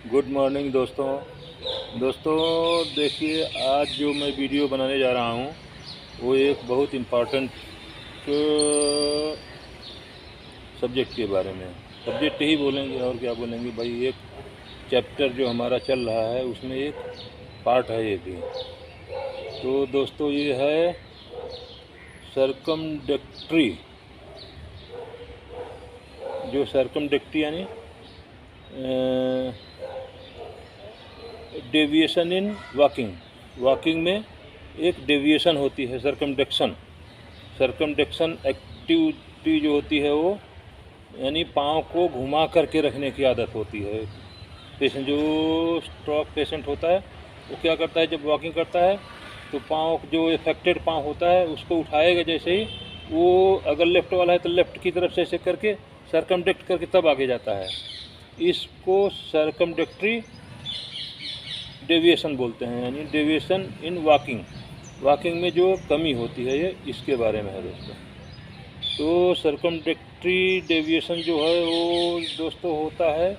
Good morning दोस्तों देखिए, आज जो मैं वीडियो बनाने जा रहा हूँ वो एक बहुत इम्पॉर्टेंट सब्जेक्ट के बारे में। सब्जेक्ट ही बोलेंगे और क्या बोलेंगे भाई। एक चैप्टर जो हमारा चल रहा है उसमें एक पार्ट है ये भी। तो दोस्तों ये है सर्कमडक्टरी। जो सर्कमडक्टरी यानी डेविएशन इन वॉकिंग में एक डेविएशन होती है सर्कमडक्शन एक्टिविटी जो होती है वो यानी पाँव को घुमा करके रखने की आदत होती है। पेशेंट जो स्ट्रोक पेशेंट होता है वो क्या करता है, जब वॉकिंग करता है तो पाँव जो इफेक्टेड पाँव होता है उसको उठाएगा। जैसे ही वो अगर लेफ़्ट वाला है तो लेफ़्ट की तरफ से ऐसे करके सर्कमडक्ट करके तब आगे जाता है। इसको सर्कमडक्टरी डेविएशन बोलते हैं, यानी डेविएशन इन वॉकिंग में जो कमी होती है ये इसके बारे में है दोस्तों। तो सर्कमडक्टरी डेविएशन जो है वो दोस्तों होता है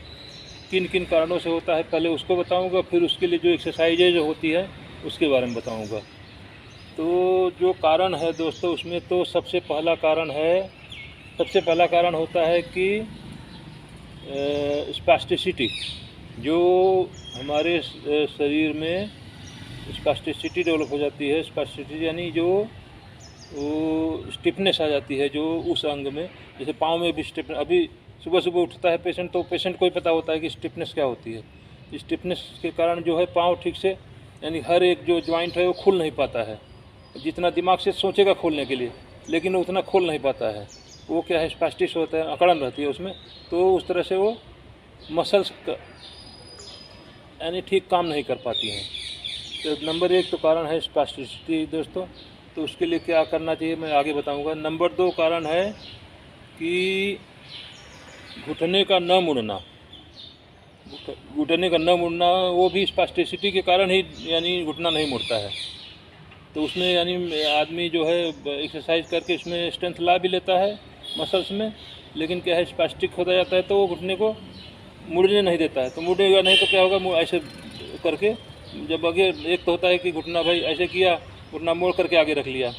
किन किन कारणों से होता है पहले उसको बताऊंगा, फिर उसके लिए जो एक्सरसाइजेज होती है उसके बारे में बताऊंगा। तो जो कारण है दोस्तों उसमें तो सबसे पहला कारण होता है कि स्पास्टिसिटी। जो हमारे शरीर में स्पास्टिसिटी डेवलप हो जाती है। स्पास्टिसिटी यानी जो वो स्टिफनेस आ जाती है जो उस अंग में, जैसे पाँव में भी स्टिफनेस। अभी सुबह सुबह उठता है पेशेंट तो पेशेंट को ही पता होता है कि स्टिफनेस क्या होती है। स्टिफनेस के कारण जो है पाँव ठीक से यानी हर एक जो ज्वाइंट है वो खुल नहीं पाता है। जितना दिमाग से सोचेगा खोलने के लिए लेकिन उतना खोल नहीं पाता है। वो क्या है, स्पास्टिस होता है, अकड़न रहती है उसमें। तो उस तरह से वो मसल्स यानी ठीक काम नहीं कर पाती हैं। तो नंबर 1 तो कारण है स्पास्टिसिटी दोस्तों। तो उसके लिए क्या करना चाहिए मैं आगे बताऊंगा। नंबर 2 कारण है कि घुटने का न मुड़ना। वो भी स्पास्टिसिटी के कारण ही यानी घुटना नहीं मुड़ता है। तो उसमें यानी आदमी जो है एक्सरसाइज करके इसमें स्ट्रेंथ ला भी लेता है मसल्स में, लेकिन क्या है स्पास्टिक होता जाता है तो वो घुटने को मुड़ने नहीं देता है। तो मुड़ेगा नहीं तो क्या होगा, ऐसे करके जब आगे एक तो होता है कि घुटना भाई ऐसे किया, घुटना मोड़ करके आगे रख लिया।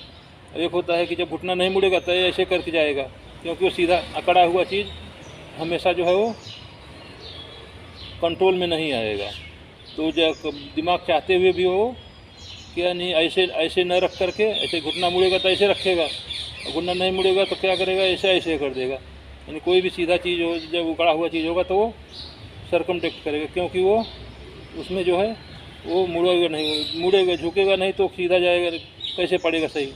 एक होता है कि जब घुटना नहीं मुड़ेगा तो ऐसे करके जाएगा, क्योंकि वो सीधा अकड़ा हुआ चीज़ हमेशा जो है वो कंट्रोल में नहीं आएगा। तो जब दिमाग चाहते हुए भी वो क्या नहीं ऐसे न रख करके ऐसे घुटना मुड़ेगा तो ऐसे रखेगा, घुटना नहीं मुड़ेगा तो क्या करेगा, ऐसे कर देगा। यानी कोई भी सीधा चीज़ हो, जब उकड़ा हुआ चीज़ होगा तो वो सर्कमडक्ट करेगा, क्योंकि वो उसमें जो है वो मुड़ेगा झुकेगा नहीं तो सीधा जाएगा, कैसे पड़ेगा, सही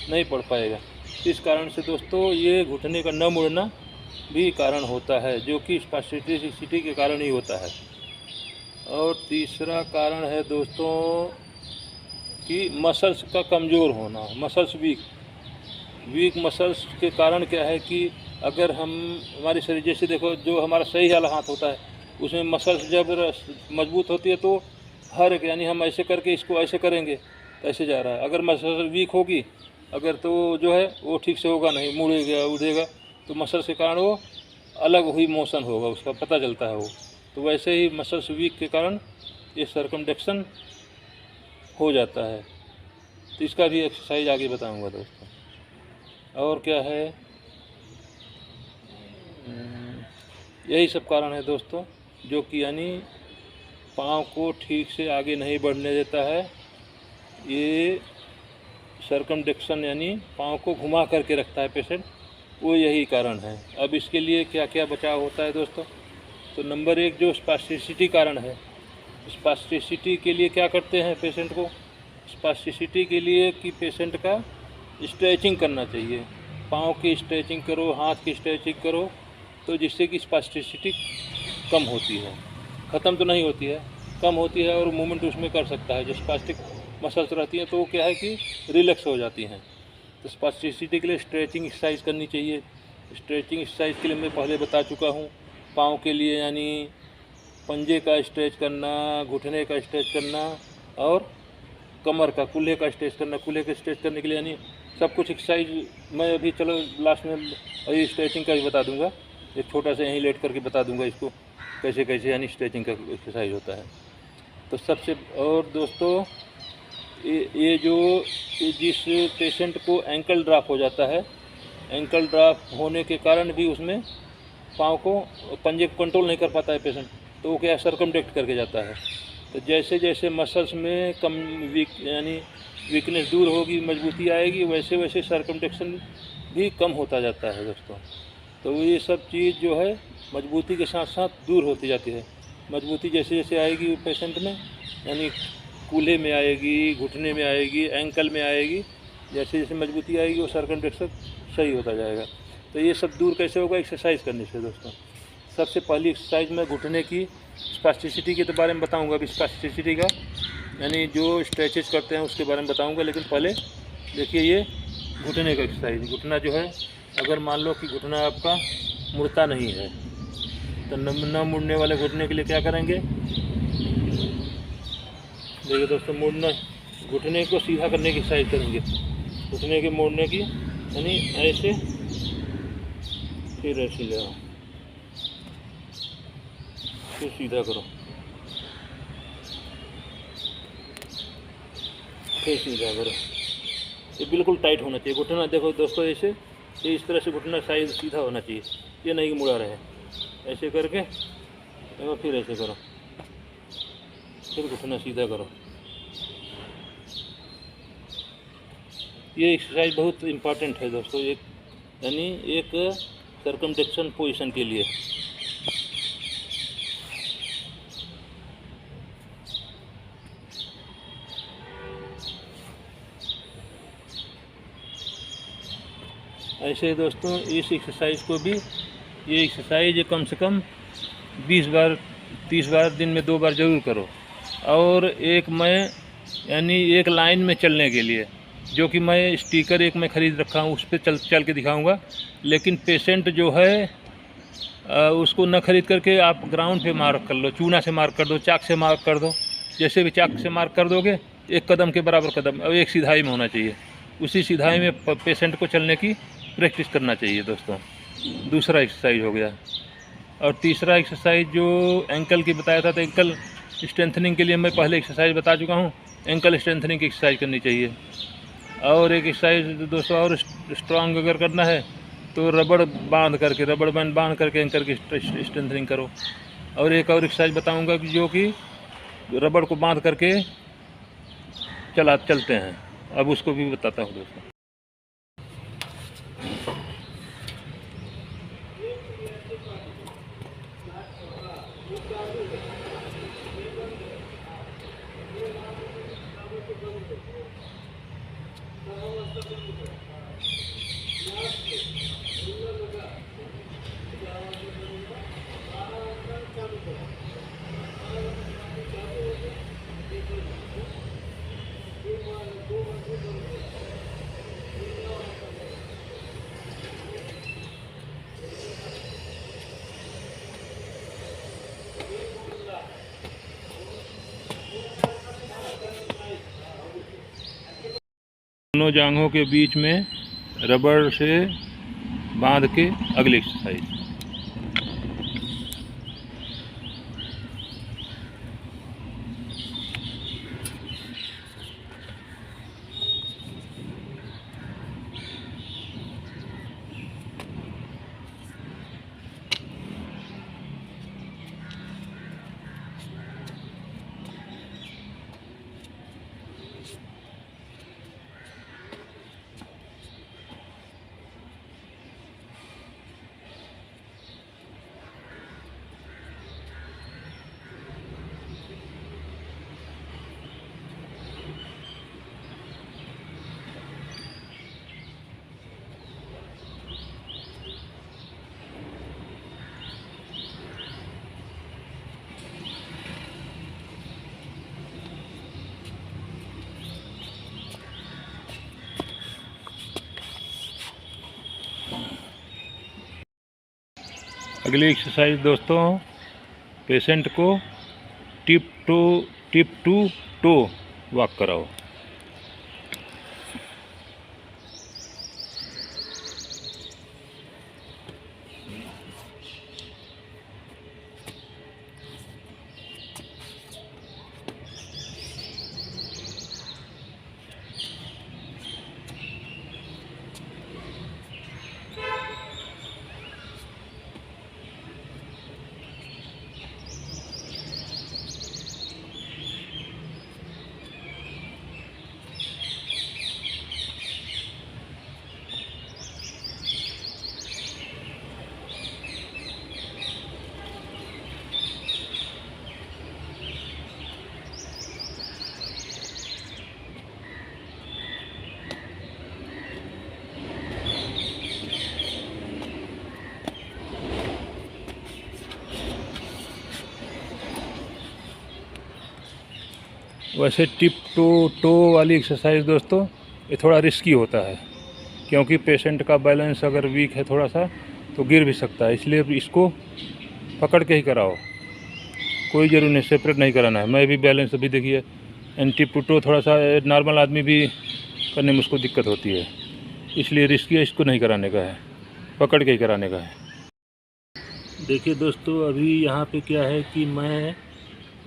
नहीं पड़ पाएगा। इस कारण से दोस्तों ये घुटने का न मुड़ना भी कारण होता है, जो कि स्पास्टिसिटी के कारण ही होता है। और तीसरा कारण है दोस्तों कि मसल्स का कमज़ोर होना, मसल्स वीक मसल्स के कारण क्या है कि अगर हमारे शरीर जैसे देखो जो हमारा सही वाला हाथ होता है उसमें मसल्स जब मजबूत होती है तो हर एक यानी हम ऐसे करके इसको ऐसे करेंगे तो ऐसे जा रहा है। अगर मसल वीक होगी अगर तो जो है वो ठीक से होगा नहीं, मुड़ेगा उड़ेगा तो मसल्स के कारण वो अलग हुई मोशन होगा, उसका पता चलता है वो। तो वैसे ही मसल्स वीक के कारण ये सर्कमडक्शन हो जाता है। तो इसका भी एक्सरसाइज आगे बताऊंगा दोस्तों। और क्या है, यही सब कारण है दोस्तों जो कि यानी पाँव को ठीक से आगे नहीं बढ़ने देता है। ये सर्कमडक्शन यानी पाँव को घुमा करके रखता है पेशेंट, वो यही कारण है। अब इसके लिए क्या क्या बचाव होता है दोस्तों। तो नंबर 1 जो स्पास्टिसिटी कारण है, स्पास्टिसिटी के लिए क्या करते हैं पेशेंट को, स्पास्टिसिटी के लिए कि पेशेंट का स्ट्रेचिंग करना चाहिए। पाँव की स्ट्रेचिंग करो, हाथ की स्ट्रेचिंग करो, तो जिससे कि स्पास्टिसिटी कम होती है, ख़त्म तो नहीं होती है, कम होती है और मूवमेंट उसमें कर सकता है। जो स्पास्टिक मसल्स रहती हैं तो वो क्या है कि रिलैक्स हो जाती हैं। तो स्पास्टिसिटी के लिए स्ट्रेचिंग एक्सरसाइज करनी चाहिए। स्ट्रेचिंग एक्सरसाइज के लिए मैं पहले बता चुका हूँ। पाँव के लिए यानी पंजे का स्ट्रेच करना, घुटने का स्ट्रेच करना और कमर का, कूल्हे का स्ट्रेच करना। कूल्हे का स्ट्रेच करने के लिए यानी सब कुछ एक्सरसाइज मैं अभी चलो लास्ट में वही स्ट्रेचिंग का भी बता दूंगा, एक छोटा सा यहीं लेट करके बता दूंगा इसको। कैसे कैसे यानी स्ट्रेचिंग का एक्सरसाइज होता है। तो सबसे और दोस्तों ये जो जिस पेशेंट को एंकल ड्रॉप हो जाता है, एंकल ड्रॉप होने के कारण भी उसमें पाँव को पंजे को कंट्रोल नहीं कर पाता है पेशेंट, तो वो क्या सरकमडेक्ट करके जाता है। तो जैसे जैसे मसल्स में यानी वीकनेस दूर होगी, मजबूती आएगी, वैसे वैसे सरकमडेक्शन भी कम होता जाता है दोस्तों। तो ये सब चीज़ जो है मजबूती के साथ साथ दूर होती जाती है। मजबूती जैसे जैसे आएगी पेशेंट में, यानी कूल्हे में आएगी, घुटने में आएगी, एंकल में आएगी, जैसे जैसे मजबूती आएगी वो सरकमडेक्शन सही होता जाएगा। तो ये सब दूर कैसे होगा? एक्सरसाइज करने से दोस्तों। सबसे पहली एक्सरसाइज मैं घुटने की स्पास्टिसिटी के बारे में बताऊंगा कि स्पास्टिसिटी का यानी जो स्ट्रेचेज करते हैं उसके बारे में बताऊंगा। लेकिन पहले देखिए ये घुटने का एक्सरसाइज। घुटना जो है, अगर मान लो कि घुटना आपका मुड़ता नहीं है, तो न मुड़ने वाले घुटने के लिए क्या करेंगे? देखिए दोस्तों, मुड़ना, घुटने को सीधा करने की एक्सरसाइज करेंगे। घुटने के मोड़ने की यानी ऐसे, फिर ऐसे ले आओ, फिर सीधा करो, फिर सीधा करो। ये बिल्कुल टाइट होना चाहिए घुटना। देखो दोस्तों, ऐसे ये इस तरह से घुटना साइज सीधा होना चाहिए, ये नहीं कि मुड़ा रहे। ऐसे करके फिर ऐसे करो, फिर घुटना सीधा करो। ये एक्सरसाइज बहुत इम्पॉर्टेंट है दोस्तों, यानी एक सर्कमडेक्शन पोजीशन के लिए। ऐसे दोस्तों इस एक्सरसाइज को भी, ये एक्सरसाइज कम से कम 20 बार 30 बार दिन में 2 बार ज़रूर करो। और एक मैं यानी एक लाइन में चलने के लिए, जो कि मैं स्टिकर एक मैं ख़रीद रखा हूँ, उस पर चल के दिखाऊंगा। लेकिन पेशेंट जो है उसको न खरीद करके आप ग्राउंड पे मार्क कर लो, चूना से मार्क कर दो, चाक से मार्क कर दो। जैसे भी चाक से मार्क कर दोगे, एक कदम के बराबर कदम और एक सीधाई में होना चाहिए। उसी सीधाई में पेशेंट को चलने की प्रैक्टिस करना चाहिए दोस्तों। दूसरा एक्सरसाइज हो गया। और तीसरा एक्सरसाइज जो एंकल की बताया था, तो एंकल स्ट्रेंथनिंग के लिए मैं पहले एक्सरसाइज बता चुका हूँ। एंकल स्ट्रेंथनिंग की एक्सरसाइज करनी चाहिए। और एक एक्सरसाइज दोस्तों और स्ट्रांग अगर करना है तो रबड़ बैंड बांध करके एंकल की स्ट्रेंथनिंग करो। और एक और एक्सरसाइज बताऊंगा कि जो कि रबड़ को बांध करके चलते हैं, अब उसको भी बताता हूँ दोस्तों। दोनों जांघों के बीच में रबड़ से बांध के अगली एक्सरसाइज। अगली एक्सरसाइज दोस्तों, पेशेंट को टिप टू टो वॉक कराओ। वैसे टिप टू टो वाली एक्सरसाइज दोस्तों ये थोड़ा रिस्की होता है, क्योंकि पेशेंट का बैलेंस अगर वीक है थोड़ा सा तो गिर भी सकता है, इसलिए इसको पकड़ के ही कराओ, कोई ज़रूरी नहीं सेपरेट नहीं कराना है। मैं भी बैलेंस अभी देखिए टिप टू टो थोड़ा सा नॉर्मल आदमी भी करने में उसको दिक्कत होती है, इसलिए रिस्की है, इसको नहीं कराने का है, पकड़ के ही कराने का है। देखिए दोस्तों अभी यहाँ पे क्या है कि मैं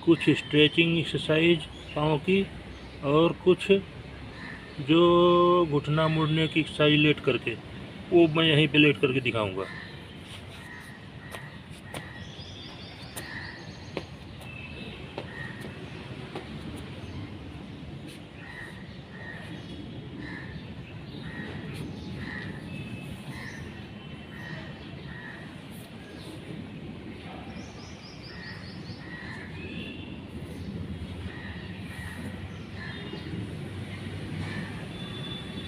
कुछ स्ट्रेचिंग एक्सरसाइज पाँव की और कुछ जो घुटना मुड़ने की एक्सरसाइज लेट करके, वो मैं यहीं पे लेट करके दिखाऊंगा।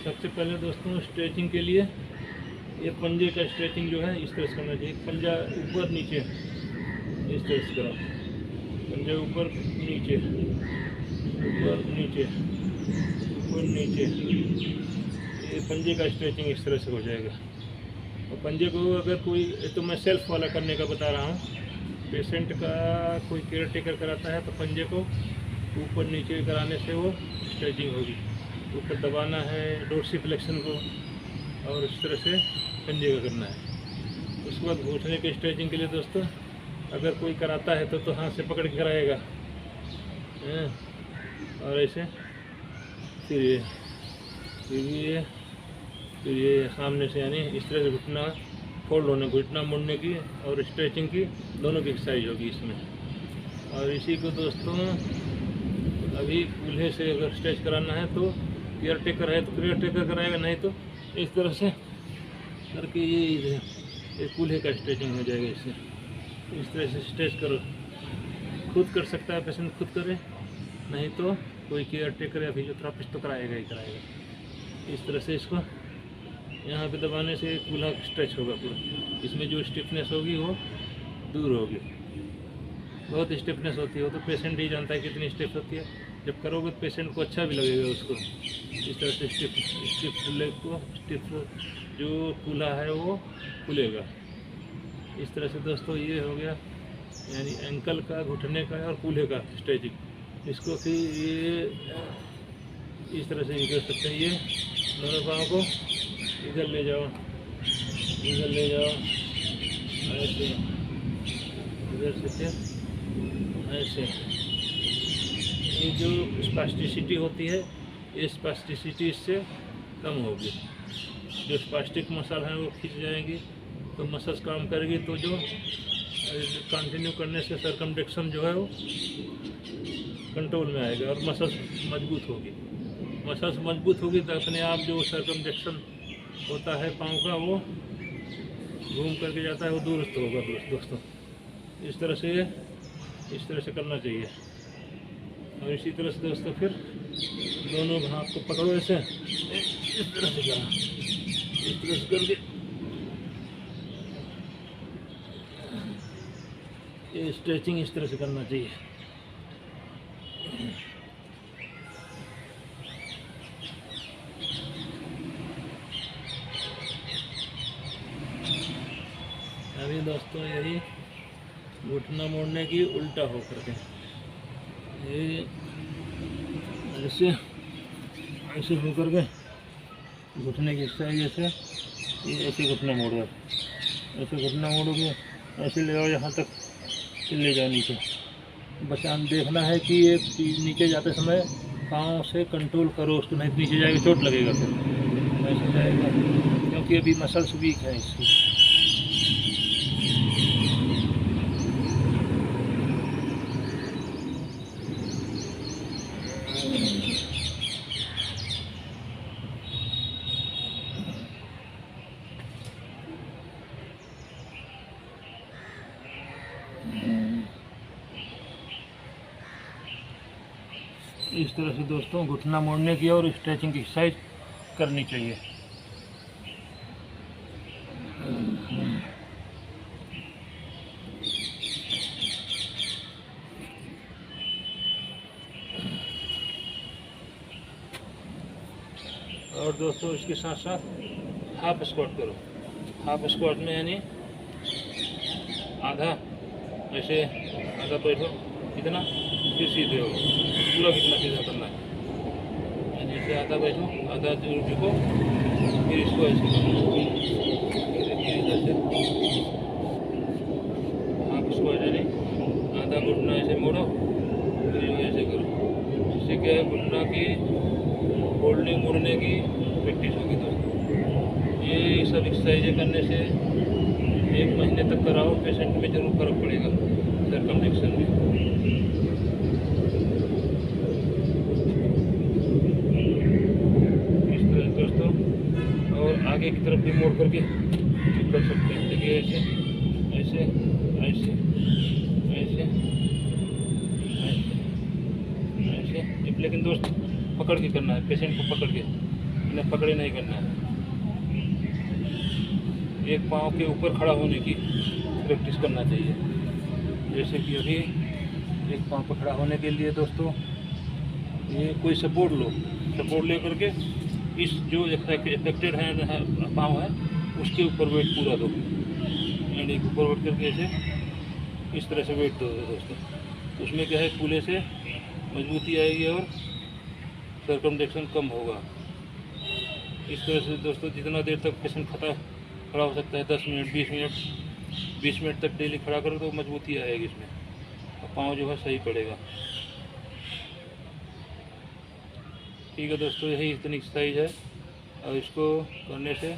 सबसे पहले दोस्तों स्ट्रेचिंग के लिए ये पंजे का स्ट्रेचिंग जो है इस तरह से करना चाहिए, पंजा ऊपर नीचे इस तरह से करो, पंजा ऊपर नीचे ऊपर नीचे ऊपर नीचे, ये पंजे का स्ट्रेचिंग इस तरह से हो जाएगा। और पंजे को अगर कोई, तो मैं सेल्फ वाला करने का बता रहा हूँ, पेशेंट का कोई केयर टेकर कराता है तो पंजे को ऊपर नीचे कराने से वो स्ट्रेचिंग होगी, ऊपर दबाना है डोर्सिफ्लेक्शन को, और इस तरह से पंजे का करना है। उसके बाद घुटने के स्ट्रेचिंग के लिए दोस्तों अगर कोई कराता है तो हाथ से पकड़ के कराएगा, और ऐसे फिर ये सामने से, यानी इस तरह से घुटना फोल्ड होने, घुटना मुड़ने की और स्ट्रेचिंग की दोनों की एक्सरसाइज होगी इसमें। और इसी को दोस्तों अभी कूल्हे से अगर स्ट्रेच कराना है तो केयर टेकर है तो केयर टेकर कराएगा, नहीं तो इस तरह से करके ये कूल्हे का स्ट्रेचिंग हो जाएगा। इससे इस तरह से स्ट्रेच करो, खुद कर सकता है पेशेंट, खुद करे, नहीं तो कोई केयर टेकर या फिजियोथेरेपिस्ट तो कराएगा ही कराएगा। इस तरह से इसको यहाँ पे दबाने से कूल्हा स्ट्रेच होगा पूरा, इसमें जो स्टिफनेस होगी वो दूर होगी। बहुत स्टिफनेस होती है, वो तो पेशेंट ही जानता है कितनी स्टिफ होती है, जब करोगे तो पेशेंट को अच्छा भी लगेगा उसको। इस तरह से स्टिफ लेग को, स्टिफ जो कूल्हा है वो खुलेगा। इस तरह से दोस्तों ये हो गया यानी एंकल का, घुटने का और कूल्हे का स्ट्रेचिंग। इसको फिर ये इस तरह से ये कर सकते हैं, ये दोनों पाँव को इधर ले जाओ, इधर ले जाओ, ऐसे इधर से फिर ऐसे। ये जो स्पास्टिसिटी होती है, ये स्पास्टिसिटी इससे कम होगी, जो स्पास्टिक मसल हैं वो खींच जाएंगी तो मसल्स काम करेगी, तो जो कंटिन्यू करने से सर्कमडेक्शन जो है वो कंट्रोल में आएगा और मसल्स मजबूत होगी। मसल्स मजबूत होगी तो अपने आप जो सर्कमडेक्शन होता है पाँव का वो घूम करके जाता है, वो दुरुस्त होगा दोस्तों। इस तरह से करना चाहिए। और इसी तरह से दोस्तों फिर दोनों हाथ को पकड़ो ऐसे, इस तरह से करा, इस तरह से करके ये स्ट्रेचिंग इस तरह से करना चाहिए। अभी दोस्तों यही घुटना मोड़ने की उल्टा हो करके, ये ऐसे ऐसे हो करके घुटने की एक्सरसाइज, ऐसे ये ऐसे घुटना मोड़ रहा है, ऐसे घुटना मोड़ोगे, ऐसे ले जाओ यहाँ तक, फिर ले जाओ नीचे। बचान देखना है कि ये नीचे जाते समय पाँव से कंट्रोल करो उसको, नहीं तो नीचे जाएगा चोट लगेगा, फिर ऐसे जाएगा, क्योंकि अभी मसल्स वीक है इसकी। इस तरह से दोस्तों घुटना मोड़ने की और स्ट्रेचिंग की एक्सरसाइज करनी चाहिए। और दोस्तों इसके साथ साथ हाफ स्क्वाट करो। हाफ स्क्वाट में यानी आधा ऐसे, आधा बैठो कितना, फिर सीधे हो, पूरा कितना सीधा करना है, यानी ऐसे आधा बैठो, आधा झुको, फिर इसको ऐसे करो, हाफ स्क्वाट यानी आधा घुटना ऐसे मोड़ो, फिर ऐसे करो। इससे क्या है, घुटना की होल्डिंग मुड़ने की प्रैक्टिस होगी दोस्तों। ये सब एक्सरसाइजें करने से 1 महीने तक कराओ, पेशेंट में जरूर फर्क पड़ेगा सर्कमफ्लेक्शन में। इस तरह दोस्तों, और आगे की तरफ भी मोड़ करके कर सकते हैं। देखिए ऐसे ऐसे ऐसे ऐसे ऐसे ऐसे, लेकिन दोस्त पकड़ के करना है, पेशेंट को पकड़ के, इन्हें पकड़े नहीं करना है। एक पाँव के ऊपर खड़ा होने की प्रैक्टिस करना चाहिए। जैसे कि अभी एक पाँव पर खड़ा होने के लिए दोस्तों, ये कोई सपोर्ट लो, सपोर्ट ले करके इस जो एफेक्टेड है पाँव है उसके ऊपर वेट पूरा दो, यानी ऊपर वेट करके ऐसे इस तरह से वेट दो दोस्तों। तो उसमें क्या है, कूल्हे से मजबूती आएगी और सर्कमफ्लेक्शन कम होगा। इस तरह से दोस्तों जितना देर तक पेशेंट खड़ा हो सकता है, 10 मिनट 20 मिनट तक डेली खड़ा करो तो मजबूती आएगी इसमें, और पाँव जो है सही पड़ेगा। ठीक है दोस्तों, यही इतनी एक्सरसाइज है और इसको करने से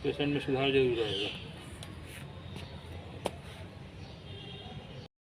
पेशेंट में सुधार जरूर आएगा।